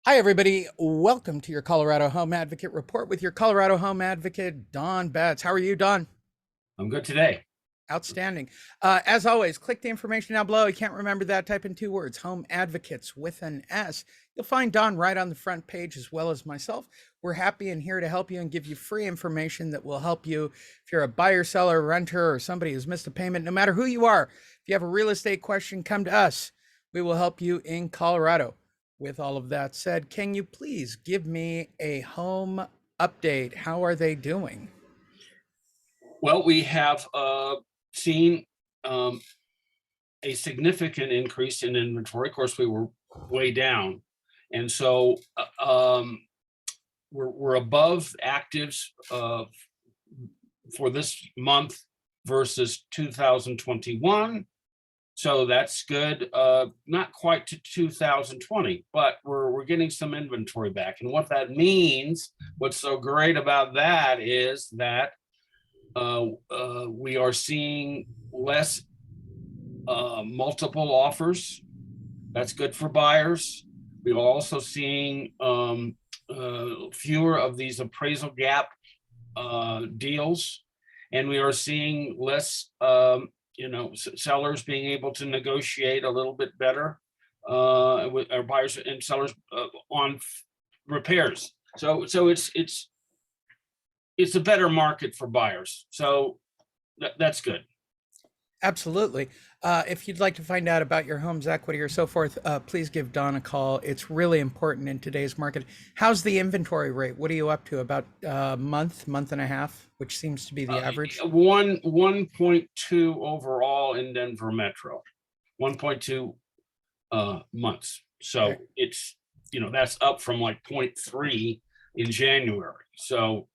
Hi, everybody. Welcome to your Colorado Home Advocate Report with your Colorado Home Advocate, Don Betts. How are you, Don? I'm good today. Outstanding. As always, click the information down below. You can't remember that, type in 2 words, Home Advocates with an S. You'll find Don right on the front page as well as myself. We're happy and here to help you and give you free information that will help you if you're a buyer, seller, renter, or somebody who's missed a payment, no matter who you are. If you have a real estate question, come to us. We will help you in Colorado. With all of that said, can you please give me a home update? How are they doing? Well, we have seen a significant increase in inventory. Of course, we were way down. And so we're above actives for this month versus 2021. So that's good. Not quite to 2020, but we're getting some inventory back. And what that means, what's so great about that is that we are seeing less multiple offers. That's good for buyers. We are also seeing fewer of these appraisal gap deals, and we are seeing less, sellers being able to negotiate a little bit better with our buyers and sellers on repairs. So it's a better market for buyers. So that's good. Absolutely. If you'd like to find out about your home's equity or so forth, please give Don a call. It's really important in today's market. How's the inventory rate? What are you up to? About a month and a half, which seems to be the average? 1.2 overall in Denver Metro, 1.2 months. So Okay. it's, that's up from like 0.3 in January. So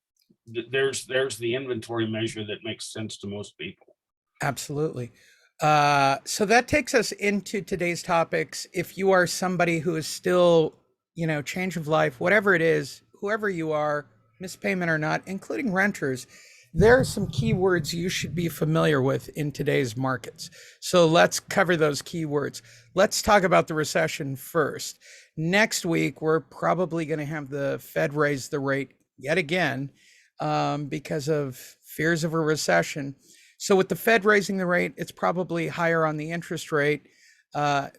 there's the inventory measure that makes sense to most people. Absolutely. So that takes us into today's topics. If you are somebody who is still, change of life, whatever it is, whoever you are, missed payment or not, including renters, there are some keywords you should be familiar with in today's markets. So let's cover those keywords. Let's talk about the recession first. Next week, we're probably going to have the Fed raise the rate yet again because of fears of a recession. So with the Fed raising the rate, it's probably higher on the interest rate.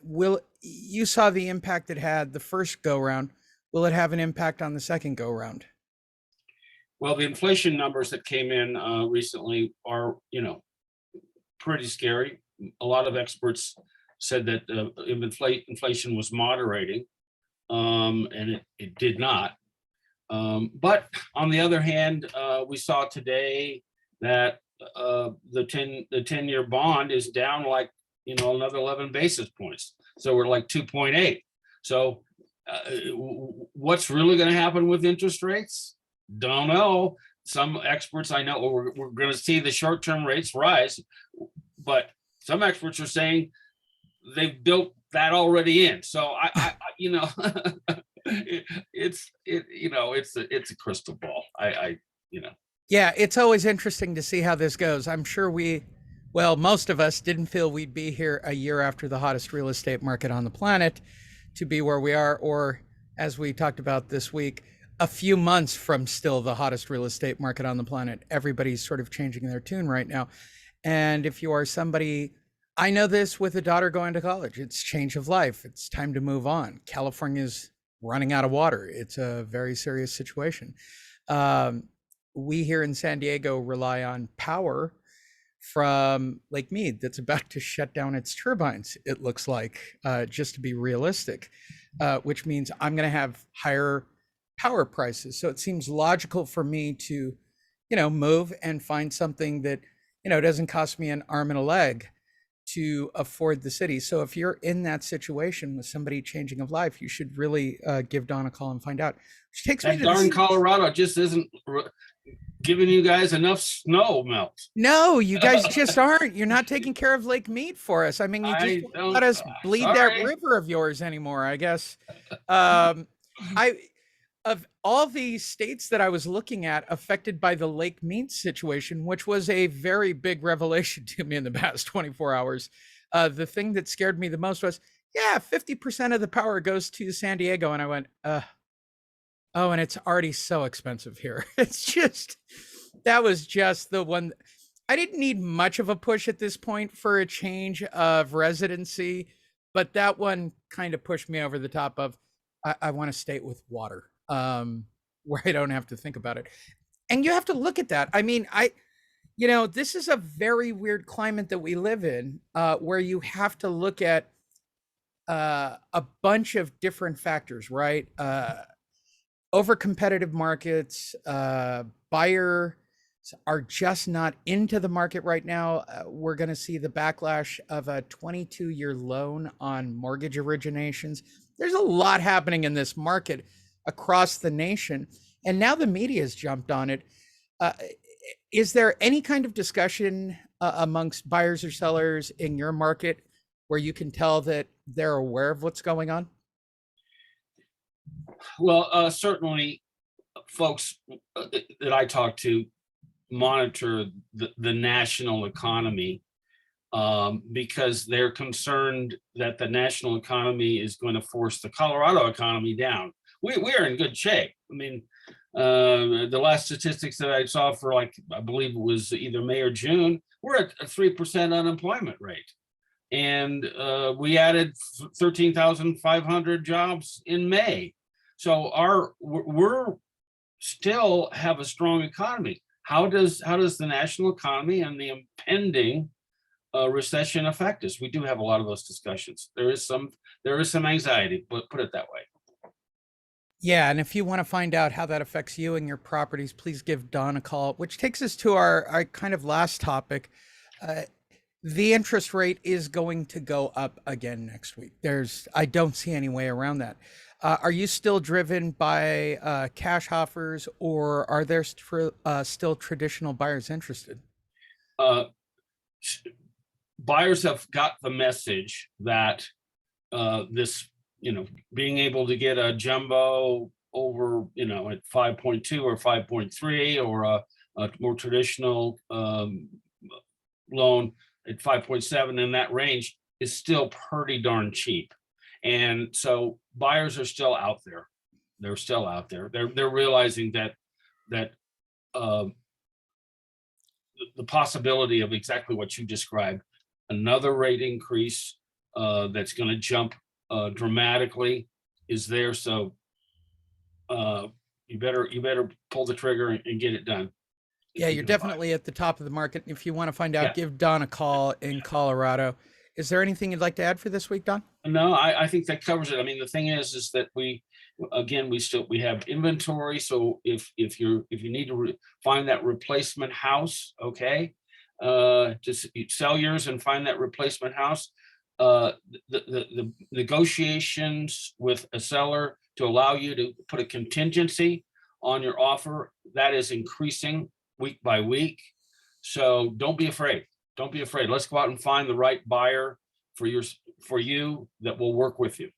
Will you saw the impact it had the first go round? Will it have an impact on the second go round? Well, the inflation numbers that came in recently are, pretty scary. A lot of experts said that inflation was moderating, and it did not. But on the other hand, we saw today that the 10-year bond is down like, another 11 basis points. So we're like 2.8. So what's really going to happen with interest rates? Don't know. Some experts I know we're going to see the short-term rates rise, but some experts are saying they've built that already in. So it's a crystal ball. Yeah, it's always interesting to see how this goes. I'm sure most of us didn't feel we'd be here a year after the hottest real estate market on the planet to be where we are, or as we talked about this week, a few months from still the hottest real estate market on the planet. Everybody's sort of changing their tune right now. And if you are somebody, I know this with a daughter going to college, it's change of life. It's time to move on. California's running out of water. It's a very serious situation. Um, we here in San Diego rely on power from Lake Mead that's about to shut down its turbines, it looks like, just to be realistic, which means I'm going to have higher power prices. So it seems logical for me to, move and find something that, doesn't cost me an arm and a leg to afford the city. So if you're in that situation with somebody changing of life, you should really give Don a call and find out. Which takes me That to darn this. Colorado just isn't giving you guys enough snow melt. No, you guys just aren't. You're not taking care of Lake Mead for us. I mean, you just I won't let don't. us bleed that Sorry. river of yours anymore, I guess. Um, I of all the states that I was looking at affected by the Lake Mead situation, which was a very big revelation to me in the past 24 hours, the thing that scared me the most was, yeah, 50% of the power goes to San Diego. And I went, oh, and it's already so expensive here. It's just, that was just the one. I didn't need much of a push at this point for a change of residency, but that one kind of pushed me over the top of, I want to stay with water, where I don't have to think about it. And you have to look at that. I mean, this is a very weird climate that we live in, where you have to look at a bunch of different factors, right? Over competitive markets, buyers are just not into the market right now. We're going to see the backlash of a 22-year loan on mortgage originations. There's a lot happening in this market across the nation, and now the media has jumped on it. Is there any kind of discussion amongst buyers or sellers in your market where you can tell that they're aware of what's going on? Well, certainly folks that I talk to monitor the national economy, because they're concerned that the national economy is going to force the Colorado economy down. We are in good shape. I mean, the last statistics that I saw for, like, I believe it was either May or June, we're at a 3% unemployment rate. And we added 13,500 jobs in May. So we're still have a strong economy. How does the national economy and the impending recession affect us? We do have a lot of those discussions. There is some anxiety, but put it that way. Yeah, and if you want to find out how that affects you and your properties, please give Don a call, which takes us to our kind of last topic. The interest rate is going to go up again next week. I don't see any way around that. Are you still driven by cash offers, or are there still traditional buyers interested? Buyers have got the message that this, being able to get a jumbo over, at 5.2 or 5.3, or a more traditional loan at 5.7, in that range, is still pretty darn cheap. And so buyers are still out there. They're still out there. They're realizing that the possibility of exactly what you described, another rate increase that's going to jump dramatically, is there. So you better pull the trigger and get it done. Yeah, you're definitely at the top of the market. If you want to find out, give Don a call in Colorado. Is there anything you'd like to add for this week, Don? No, I think that covers it. I mean, the thing is that we have inventory. So if you need to find that replacement house, okay, just sell yours and find that replacement house. The negotiations with a seller to allow you to put a contingency on your offer, that is increasing week by week. So don't be afraid. Don't be afraid. Let's go out and find the right buyer for you that will work with you.